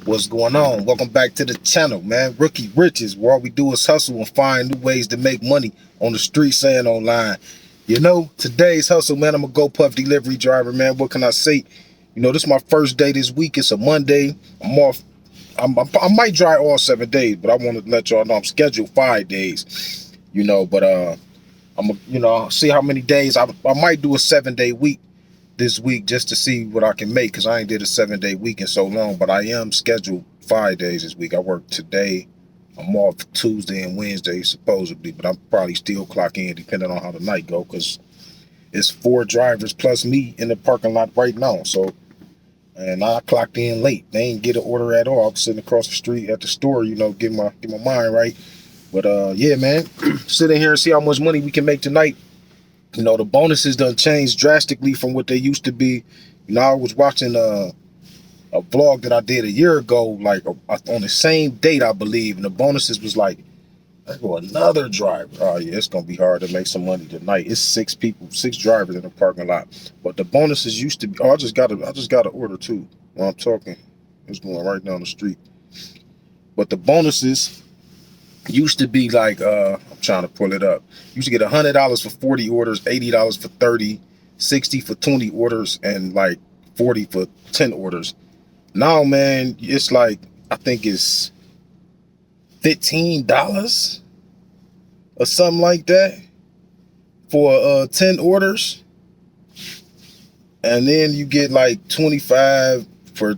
What's going on? Welcome back to the channel, man. Rookie Riches, where all we do is hustle and find new ways to make money on the streets and online. You know, today's hustle, man, I'm a GoPuff delivery driver, man. What can I say? You know, this is my first day this week. It's a Monday. I'm off. I might drive all 7 days, but I want to let y'all know I'm scheduled 5 days. You know, but see how many days. I might do a 7-day week this week just to see what I can make, because I ain't did a 7-day week in so long. But I am scheduled 5 days this week. I work today. I'm off Tuesday and Wednesday supposedly, but I'm probably still clock in depending on how the night go, because it's 4 drivers plus me in the parking lot right now. So, and I clocked in late. They ain't get an order at all. I was sitting across the street at the store, you know, get my mind right. But yeah, man, sit in here and see how much money we can make tonight. You know, the bonuses done changed drastically from what they used to be. You know, I was watching a vlog that I did a year ago, like on the same date, I believe, and the bonuses was like, there go another driver. Oh yeah, it's gonna be hard to make some money tonight. It's 6 drivers in the parking lot. But the bonuses used to be, I just got an order too while I'm talking. It's going right down the street. But the bonuses used to be like, I'm trying to pull it up. Used to get $100 for 40 orders, $80 for 30, 60 for 20 orders, and like 40 for 10 orders. Now, man, it's like, I think it's $15 or something like that for 10 orders. And then you get like 25 for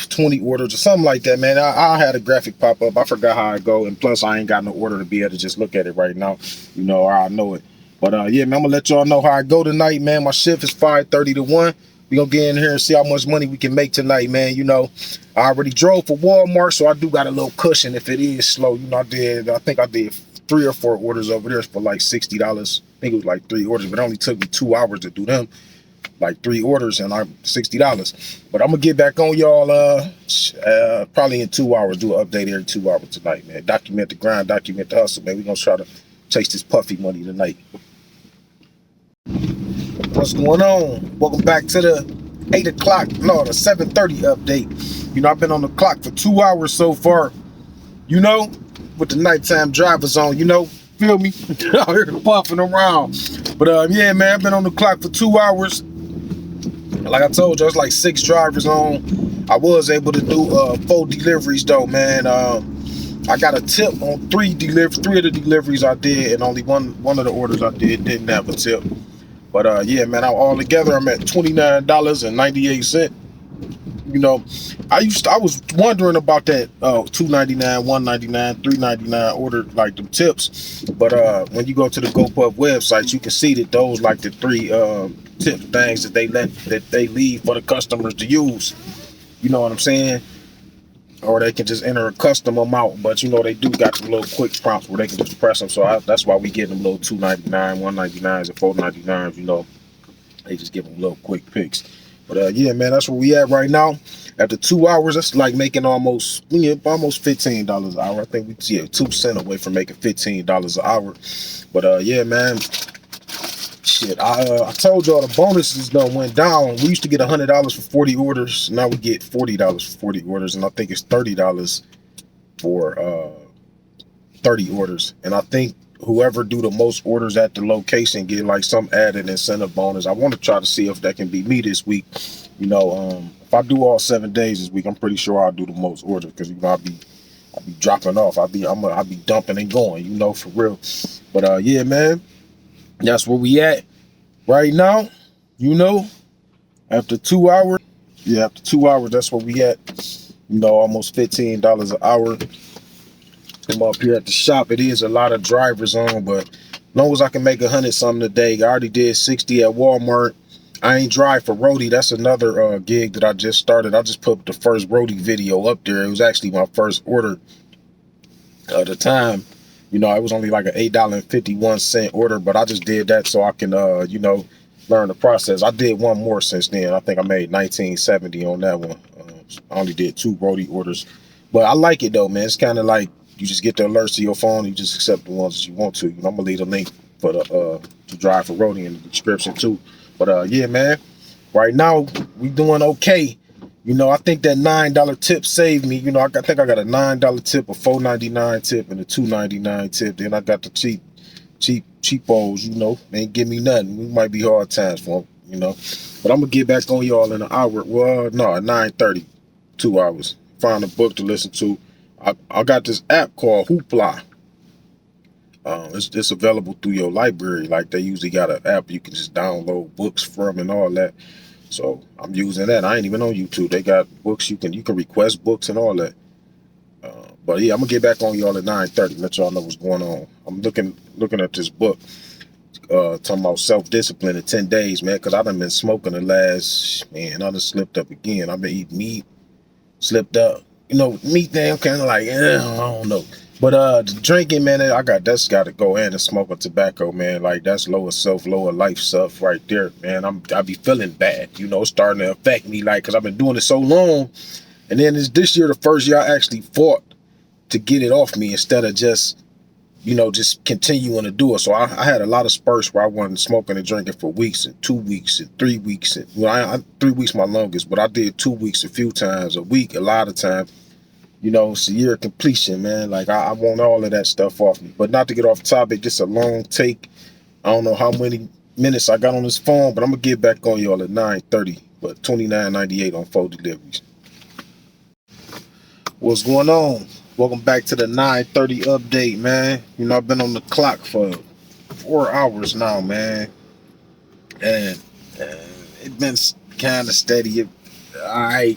20 orders or something like that, man. I had a graphic pop up. I forgot how it go, and plus I ain't got no order to be able to just look at it right now, you know, or I know it. But yeah, man, I'm gonna let y'all know how I go tonight, man. My shift is 5:30 to 1. We gonna get in here and see how much money we can make tonight, man. You know, I already drove for Walmart, so I do got a little cushion if it is slow. You know, I think I did 3 or 4 orders over there for like $60. I think it was like 3 orders, but it only took me 2 hours to do them. Like 3 orders and I'm $60. But I'm gonna get back on y'all probably in 2 hours. Do an update every 2 hours tonight, man. Document the grind, document the hustle, man. We gonna try to chase this puffy money tonight. What's going on? Welcome back to the 7:30 update. You know, I've been on the clock for 2 hours so far, you know, with the nighttime drivers on, you know, feel me? Out here puffing around. But yeah, man, I've been on the clock for 2 hours. Like I told you, it's like 6 drivers on. I was able to do 4 deliveries though, man. I got a tip on 3 of the deliveries I did, and only one of the orders I did didn't have a tip. But yeah, man, all together I'm at $29.98. You know, I was wondering about that $2.99, $1.99, $3.99 order, like the tips. But when you go to the GoPuff website, you can see that those like the 3 tip things that they leave for the customers to use. You know what I'm saying? Or they can just enter a custom amount, but you know they do got some little quick prompts where they can just press them. So that's why we get them little $2.99, $1.99s, and $4.99s. You know, they just give them little quick picks. But yeah, man, that's where we at right now. After 2 hours, that's like making almost $15 an hour. I think we 2% away from making $15 an hour. But yeah, man, shit, I told y'all the bonuses done went down. We used to get $100 for 40 orders. Now we get $40 for 40 orders, and I think it's $30 for 30 orders. And I think whoever do the most orders at the location get like some added incentive bonus. I want to try to see if that can be me this week. You know, if I do all 7 days this week, I'm pretty sure I'll do the most orders, because you know I'll be dropping off. I'll be dumping and going, you know, for real. But yeah, man, that's where we at right now. You know, after 2 hours, yeah, after 2 hours, that's where we at. You know, almost $15 an hour. I'm up here at the shop. It is a lot of drivers on, but as long as I can make 100 something a day. I already did 60 at Walmart. I ain't drive for roadie. That's another gig that I just started. I just put the first roadie video up there. It was actually my first order at the time. You know, it was only like an $8.51 order, but I just did that so I can, you know, learn the process. I did one more since then. I think I made $19.70 on that one. I only did 2 roadie orders, but I like it though, man. It's kind of like you just get the alerts to your phone. You just accept the ones that you want to. You know, I'm gonna leave a link for the To Drive For roadie in the description too. But yeah, man, right now we doing okay. You know, I think that $9 tip saved me. You know, I think I got a $9 tip, a $4.99 tip, and a $2.99 tip. Then I got the cheapos. You know, they ain't give me nothing. It might be hard times for them. You know, but I'm gonna get back on y'all in an hour. Well, no, at 9:30, 2 hours. Find a book to listen to. I got this app called Hoopla. It's available through your library. Like they usually got an app you can just download books from and all that. So I'm using that. I ain't even on YouTube. They got books you can request books and all that. But yeah, I'm gonna get back on y'all at 9:30. Let y'all know what's going on. I'm looking at this book, talking about self-discipline in 10 days, man. Cause I done been smoking the last, man. I done slipped up again. I've been eating meat, slipped up. You know, meat thing. I'm kind of like, I don't know. But the drinking, man, that's got to go. And the smoking tobacco, man, like that's lower self, lower life stuff right there, man. I be feeling bad, you know, starting to affect me, like, cause I've been doing it so long, and then this year the first year I actually fought to get it off me instead of just, you know, just continuing to do it. So I had a lot of spurts where I wasn't smoking and drinking for weeks and 2 weeks and 3 weeks. And well, 3 weeks my longest, but I did 2 weeks a few times, a week a lot of times. You know, it's a year of completion, man. Like I want all of that stuff off me. But not to get off topic, just a long take. I don't know how many minutes I got on this phone, but I'm gonna get back on y'all at 9:30. But $29.98 on 4 deliveries. What's going on? Welcome back to the 9:30 update, man. You know, I've been on the clock for 4 hours now, man. And it's been kind of steady. All right.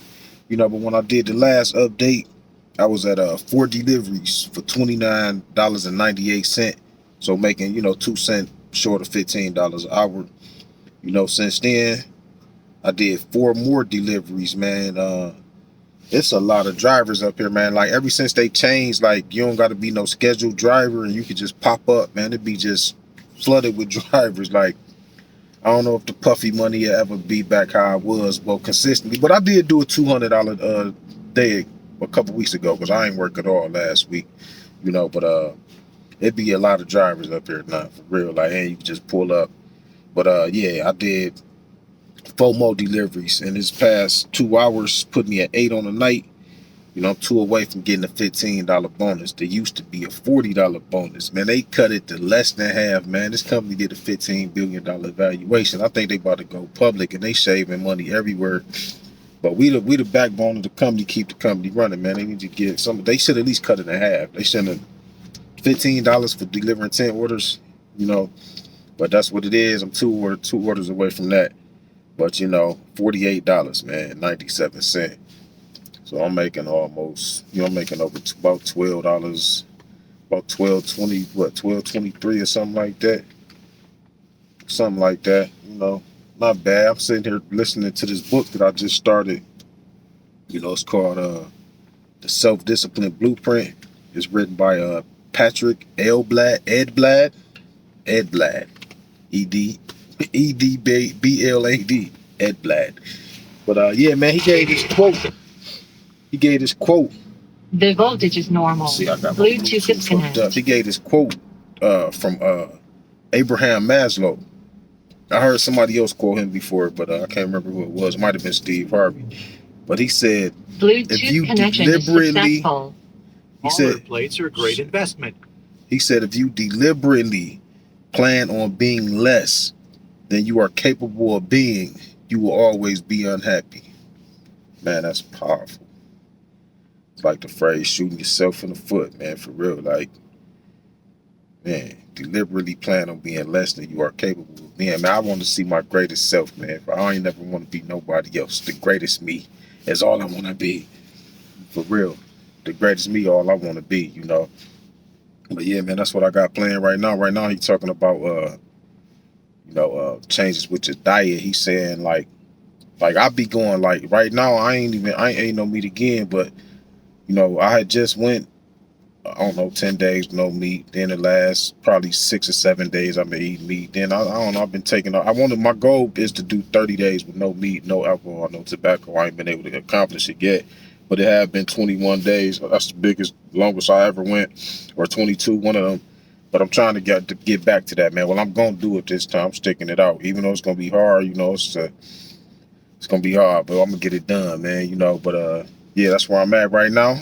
You know, but when I did the last update, I was at 4 deliveries for $29.98. So making, you know, 2 cents short of $15 an hour. You know, since then, I did 4 more deliveries, man. It's a lot of drivers up here, man. Like, ever since they changed, like, you don't got to be no scheduled driver and you can just pop up, man. It'd be just flooded with drivers. Like, I don't know if the puffy money will ever be back how I was, well, consistently. But I did do a $200 day a couple weeks ago because I ain't work at all last week, you know. But it'd be a lot of drivers up here now, for real. Like, hey, you can just pull up. But yeah, I did 4 more deliveries, and this past 2 hours put me at 8 on the night. You know, I'm 2 away from getting a $15 bonus. There used to be a $40 bonus. Man, they cut it to less than half, man. This company did a $15 billion valuation. I think they about to go public, and they shaving money everywhere. But we the backbone of the company, keep the company running, man. They need to get some. They should at least cut it in half. They shouldn't have $15 for delivering 10 orders, you know. But that's what it is. I'm two orders away from that. But, you know, $48, man, 97 cents. So I'm making almost, you know, I'm making over about $12, about 12.20, what, 12.23 or something like that. Something like that, you know, not bad. I'm sitting here listening to this book that I just started. You know, it's called The Self-Discipline Blueprint. It's written by Patrick Edblad, E-D-B-L-A-D, Edblad. But yeah, man, he gave this quote. The voltage is normal. See, I got Bluetooth disconnect. He gave this quote from Abraham Maslow. I heard somebody else quote him before, but I can't remember who it was. It might have been Steve Harvey. But he said, Bluetooth if you deliberately, he said, plates are a great investment. He said, if you deliberately plan on being less than you are capable of being, you will always be unhappy. Man, that's powerful. It's like the phrase shooting yourself in the foot, man, for real. Like, man, deliberately plan on being less than you are capable of being. Man, I want to see my greatest self, man. I ain't never want to be nobody else. The greatest me is all I want to be. For real. The greatest me, all I want to be, you know. But yeah, man, that's what I got playing right now. Right now, he's talking about, changes with your diet. He's saying, like I be going, like, right now, I ain't eating no meat again, but, you know, I had just went, I don't know, 10 days, no meat. Then the last probably 6 or 7 days I've been eating meat. Then I don't know, I've been taking, my goal is to do 30 days with no meat, no alcohol, no tobacco. I ain't been able to accomplish it yet, but it have been 21 days. That's the longest I ever went, or 22, one of them. But I'm trying to get back to that, man. Well, I'm going to do it this time. I'm sticking it out, even though it's going to be hard, you know. It's gonna be hard, but I'm gonna get it done, man. You know, but yeah, that's where I'm at right now.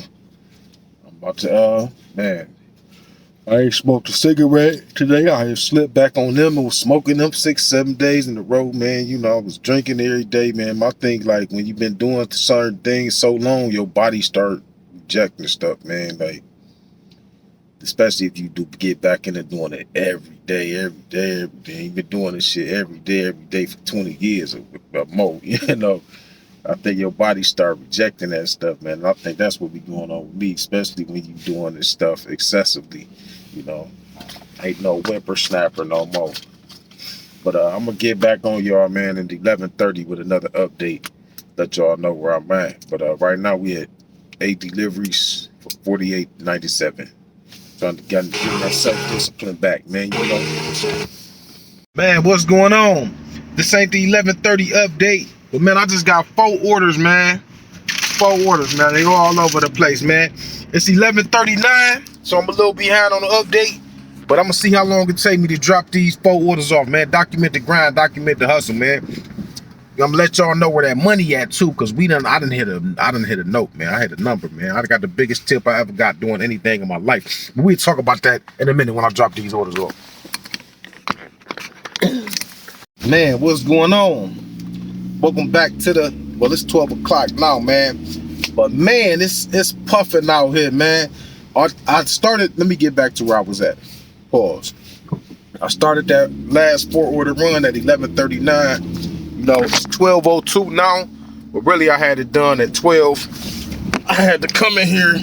I'm about to man. I ain't smoked a cigarette today. I had slipped back on them and was smoking them 6-7 days in a row, man. You know, I was drinking every day, man. My thing, like, when you've been doing certain things so long, your body start rejecting stuff, man. Like, especially if you do get back into doing it every day. You've been doing this shit every day for 20 years or more, you know. I think your body start rejecting that stuff, man. And I think that's what be going on with me, especially when you doing this stuff excessively, you know. Ain't no whippersnapper no more. But I'm gonna get back on y'all, man, in 11:30 with another update. Let y'all know where I'm at. But right now we at 8 deliveries for $48.97. Trying to get that self-discipline back, man. You know. Man, what's going on? This ain't the 11:30 update, but man, I just got 4 orders, man. 4 orders, man. They all over the place, man. It's 11:39, so I'm a little behind on the update, but I'm gonna see how long it take me to drop these 4 orders off, man. Document the grind, document the hustle, man. I'm gonna let y'all know where that money at too, cause I done hit a note, man. I hit a number, man. I got the biggest tip I ever got doing anything in my life. But we'll talk about that in a minute when I drop these orders off. Man, what's going on? Welcome back to well, it's 12 o'clock now, man. But man, it's puffing out here, man. I started, let me get back to where I was at. Pause. I started that last 4 order run at 11:39. You know, it's 12:02 now, but really I had it done at 12. I had to come in here,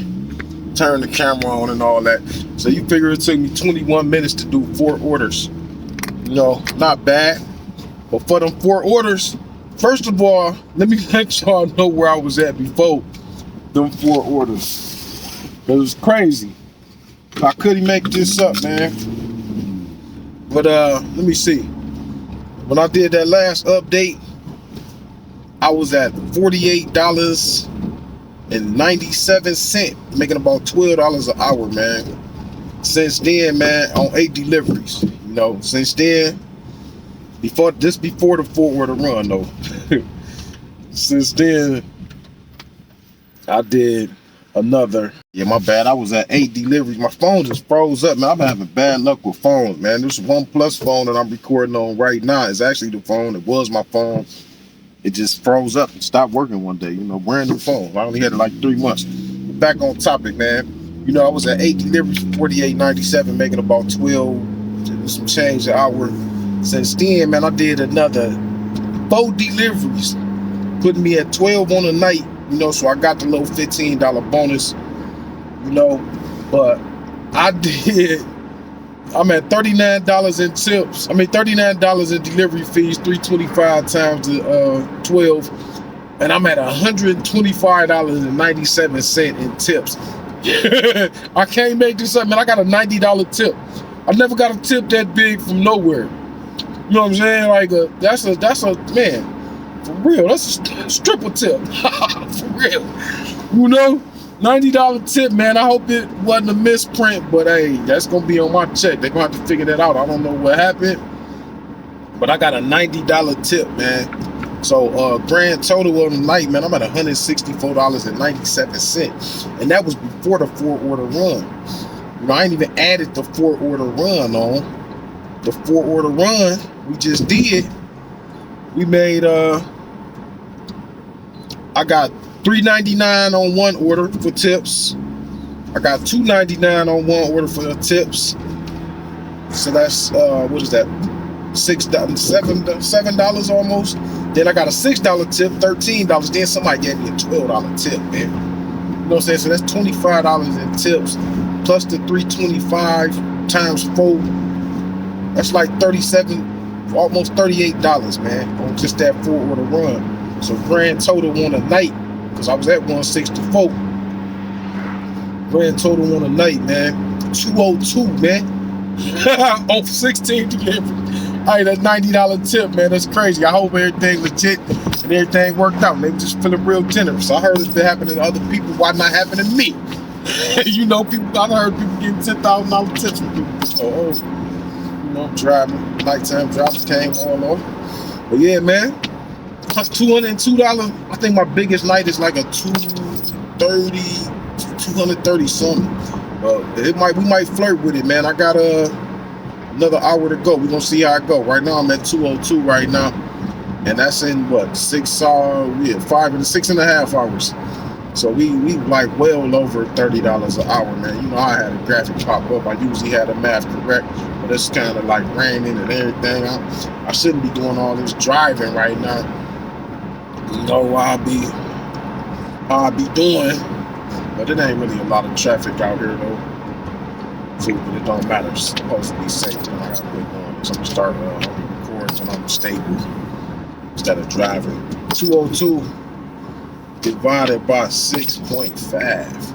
turn the camera on and all that. So you figure it took me 21 minutes to do 4 orders. You know, not bad. But for them 4 orders, first of all, let me let y'all know where I was at before them 4 orders. It was crazy. I couldn't make this up, man. But let me see. When I did that last update, I was at $48.97, making about $12 an hour, man. Since then, man, on 8 deliveries. You know, since then, before the 4 order run though. Since then, I did another. Yeah, my bad. I was at 8 deliveries. My phone just froze up, man. I've been having bad luck with phones, man. This OnePlus phone that I'm recording on right now is actually the phone. It was my phone. It just froze up and stopped working one day. You know, brand new phone. I only had it like 3 months. Back on topic, man. You know, I was at 8 deliveries for $48.97, making about 12 some change an hour. Since then, man, I did another 4 deliveries, putting me at 12 on the night. You know, so I got the little $15 bonus. You know, but I'm at $39 in tips. I mean, $39 in delivery fees, $325 times the 12, and I'm at $125.97 in tips. I can't make this up, man. I got a $90 tip. I never got a tip that big from nowhere. You know what I'm saying? Like that's a man, for real. That's a stripper tip. For real. You know? $90 tip, man. I hope it wasn't a misprint, but hey, that's gonna be on my check. They're gonna have to figure that out. I don't know what happened, but I got a $90 tip, man. So grand total on the night, man, I'm at $164.97, and that was before the 4 order run. You know, I ain't even added the 4 order run on. The 4 order run we just did. We made I got $3.99 on 1 order for tips. I got $2.99 on 1 order for the tips. So that's what is that? $7 almost. Then I got a $6 tip, $13. Then somebody gave me a $12 tip, man. You know what I'm saying? So that's $25 in tips, plus the $325 times 4. That's like $37, almost $38, man, on just that 4 order run. So grand total on a night, because I was at 164. Grand total on a night, man, 202, man. On 16 deliveries. All right, that $90 tip, man, that's crazy. I hope everything legit and everything worked out. They were just feeling real generous. I heard if it happened to other people, why not happen to me? You know, I heard people getting $10,000 tips from people. So, you know, driving, nighttime drivers came all over. But yeah, man, $202. I think my biggest night is like a 230 something. We might flirt with it, man. I got another hour to go. We're gonna see how I go. Right now I'm at 202 right now, and that's in what 6.5 hours. So we like well over $30 an hour, man. You know, I had a graphic pop up. I usually had the math correct, but it's kind of like raining and everything. I shouldn't be doing all this driving right now. You know, I'll be doing, but it ain't really a lot of traffic out here though. So but it don't matter. It's supposed to be safe. And I gotta quit doing this. I'm gonna start recording when I'm stable instead of driving. 202 divided by 6.5,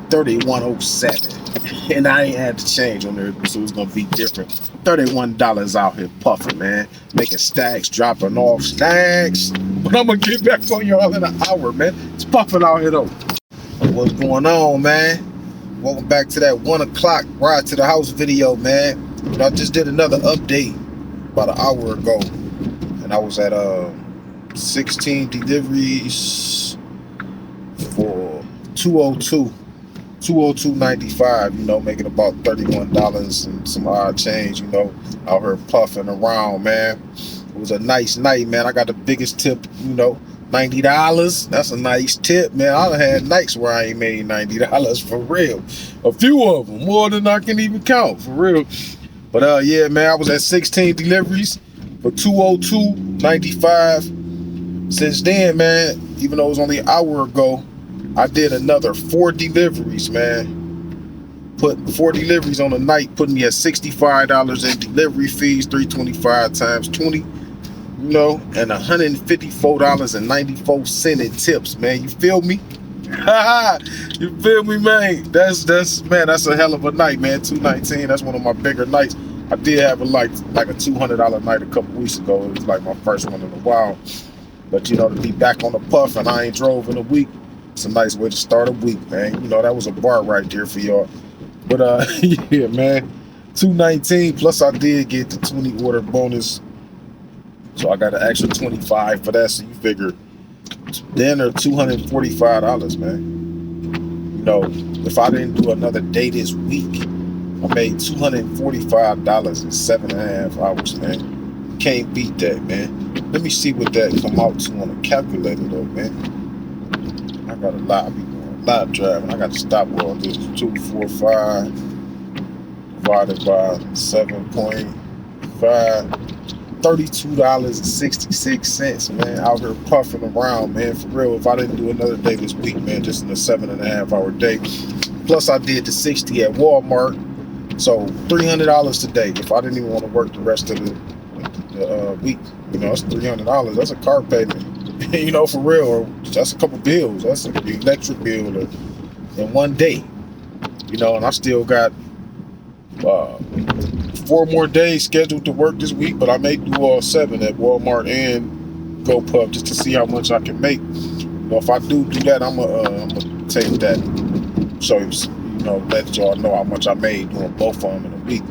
3107. And I ain't had to change on there, so it's gonna be different. $31 out here puffing, man. Making stacks, dropping off stacks. But I'm gonna get back on y'all in an hour, man. It's puffing out here though. What's going on, man? Welcome back to that 1 o'clock ride to the house video, man. You know, I just did another update about an hour ago, and I was at 16 deliveries for 202.95, you know, making about $31 and some odd change, you know, out here puffing around, man. It was a nice night, man. I got the biggest tip, you know, $90. That's a nice tip, man. I done had nights where I ain't made $90 for real. A few of them, more than I can even count, for real. But yeah, man, I was at 16 deliveries for $202.95. Since then, man, even though it was only an hour ago, I did another 4 deliveries, man. Put 4 deliveries on a night, putting me at $65 in delivery fees, $325 times 20, you know, and $154.94 in tips, man. You feel me? You feel me, man? That's a hell of a night, man. 219. That's one of my bigger nights. I did have a like a $200 night a couple weeks ago. It was like my first one in a while. But you know, to be back on the puff and I ain't drove in a week, it's a nice way to start a week, man. You know, that was a bar right there for y'all. But yeah, man, 219 plus I did get the 20 order bonus, so I got an extra 25 for that. So you figure then or $245, man. You know, if I didn't do another day this week, I made $245 in 7.5 hours, man. Can't beat that, man. Let me see what that come out to on a calculator though, man. I got a lot. I be doing a lot of driving. I got to stop all this. 245 divided by 7.5, $32.66, man. Out here puffing around, man. For real. If I didn't do another day this week, man, just in a 7.5 hour day. Plus, I did the 60 at Walmart, so $300 today. If I didn't even want to work the rest of the week, you know, it's $300. That's a car payment. You know, for real, or that's a couple bills. That's an electric bill in one day. You know, and I still got 4 more days scheduled to work this week, but I may do all 7 at Walmart and GoPuff just to see how much I can make. You know, if I do that, I'm gonna take that. So you know, let y'all know how much I made doing both of them in a week.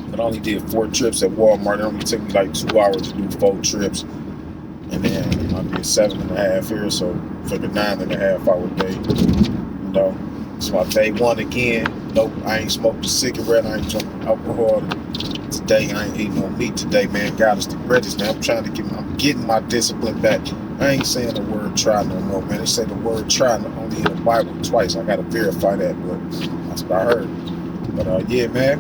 But I only did 4 trips at Walmart. It only took me like 2 hours to do 4 trips. And then I did 7.5 here, so figure 9.5 hour day. You know, it's my day 1 again. Nope, I ain't smoked a cigarette. I ain't drunk alcohol today. I ain't eating no meat today, man. God is the greatest, man. I'm getting my discipline back. I ain't saying the word try no more, man. They say the word try only in the Bible twice. I gotta verify that, but that's what I heard. But yeah, man,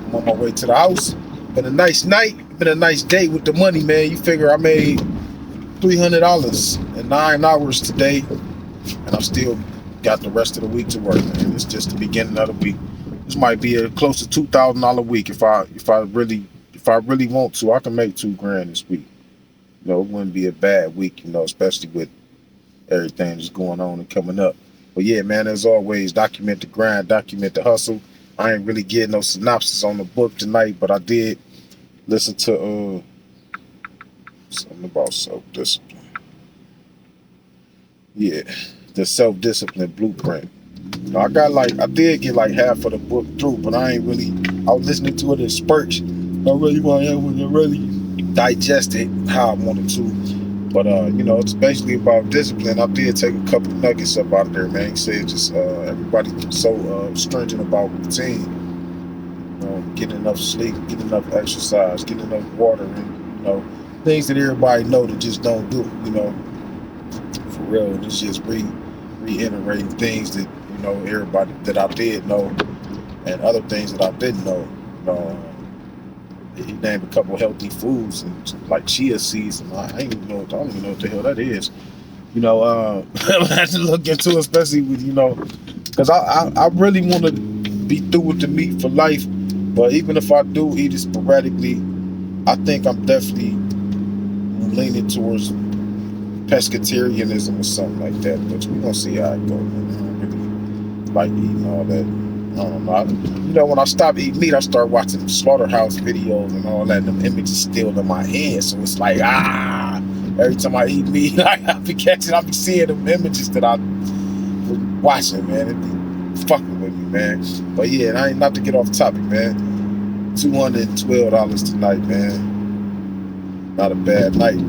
I'm on my way to the house. Been a nice night. Been a nice day with the money, man. You figure I made $300 in 9 hours today, and I still got the rest of the week to work, man. It's just the beginning of the week. This might be a close to $2,000 week if I really want to. I can make $2,000 this week. You know, it wouldn't be a bad week, you know, especially with everything that's going on and coming up. But yeah, man, as always, document the grind, document the hustle. I ain't really getting no synopsis on the book tonight, but I did listen to something about self-discipline. Yeah, the self-discipline blueprint. I did get like half of the book through, but I was listening to it in spurts. I really want to really digest it how I wanted to. But you know, it's basically about discipline. I did take a couple nuggets up out of there, man. He said just everybody so stringent about routine. You know, getting enough sleep, getting enough exercise, getting enough water, and you know, things that everybody know that just don't do. You know, for real. And it's just reiterating things that you know everybody that I did know, and other things that I didn't know. You know, he named a couple healthy foods and like chia seeds, and I don't even know what the hell that is. You know, I have to look into, especially with you know, because I really want to be through with the meat for life. But even if I do eat it sporadically, I think I'm definitely leaning towards pescatarianism or something like that. But we gonna see how it goes. Man. I don't really like eating all that. I don't know. You know, when I stop eating meat, I start watching slaughterhouse videos and all that. And them images still in my head, so it's like every time I eat meat, I be seeing them images that I was watching, man. It be fucking with me, man. But yeah, I ain't not to get off topic, man. $212 tonight, man. Not a bad night.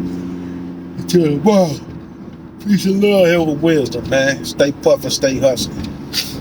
Wow. Peace and love, hell with wisdom, man. Stay puffing, stay hustling.